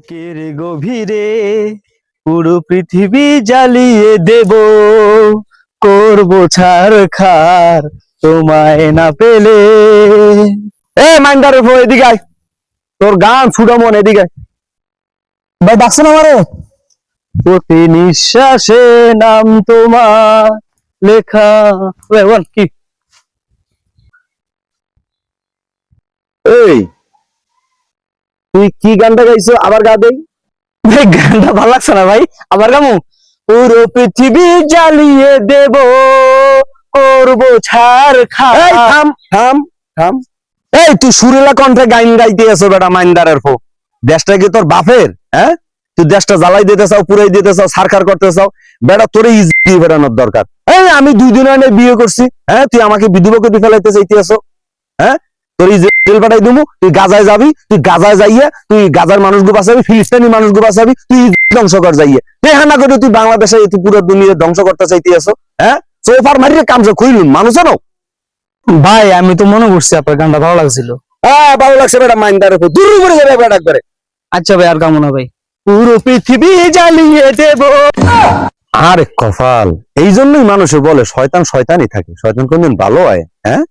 বুকের গভীরে পুরো পৃথিবী জ্বালিয়ে দেব, করব ছারখার তোমায় না পেলে। এ মাইন্ডারের ফো এদিকে আয়, তোর গান ছুড়ো মন এদিকে আয়। ভাই ডাকছেন আমারে? প্রতি নিঃশ্বাসে নাম তোমার লেখা। কি এই তুই কি গানটা গাইছো? আবার গা দেই। ভাই গানটা ভালো লাগছে না ভাই, আবার গামু। পুরো পৃথিবী জ্বালিয়ে দেব, করবো ছারখার। এই থাম থাম থাম। এই তুই সুরেলা কণ্ঠে গাইন গাইতে আছো বেটা মাইন্দারের ফো। দেশটা কি তোর বাপের? হ্যাঁ, তুই দেশটা জ্বালাই দিতে চাও, পুরাই দিতে চাও, সারখার করতে চাও বেটা, তোরে ইজি বেড়ানোর দরকার। এই আমি 2 দিন আগে বিয়ে করছি, হ্যাঁ তুই আমাকে বিধবা করে ফেলাইতে চাইতে আছো? হ্যাঁ, তোর জেল পাঠাই দিমু, তুই গাজায় যাবি, তুই গাজায় যাইয়ে তুই গাজার মানুষগুলো বাঁচাবি, ফিলিস্তিনি মানুষগুলো বাঁচাবি, তুই ধ্বংস কর যাইয়ে। না করে তুই বাংলাদেশে তুই পুরো দুনিয়া ধ্বংস করতে চাইতে আছো? হ্যাঁ, সোফার মারিয়ে কামছে খুইলুন মানুষ জানো। ভাই আমি তো মনে করছি আপনার গানটা ভালো লাগছিল। হ্যাঁ ভালো লাগছে বেটা, মাইন্ডার উপর দূর করে যাবে বেটা একবারে। আচ্ছা ভাই আর কেমন ভাই? পুরো পৃথিবী জ্বালিয়ে দেব। আরে কপাল, এই জন্যই মানুষে বলে শয়তান শয়তানই থাকে, শয়তান কোনদিন ভালো হয়? হ্যাঁ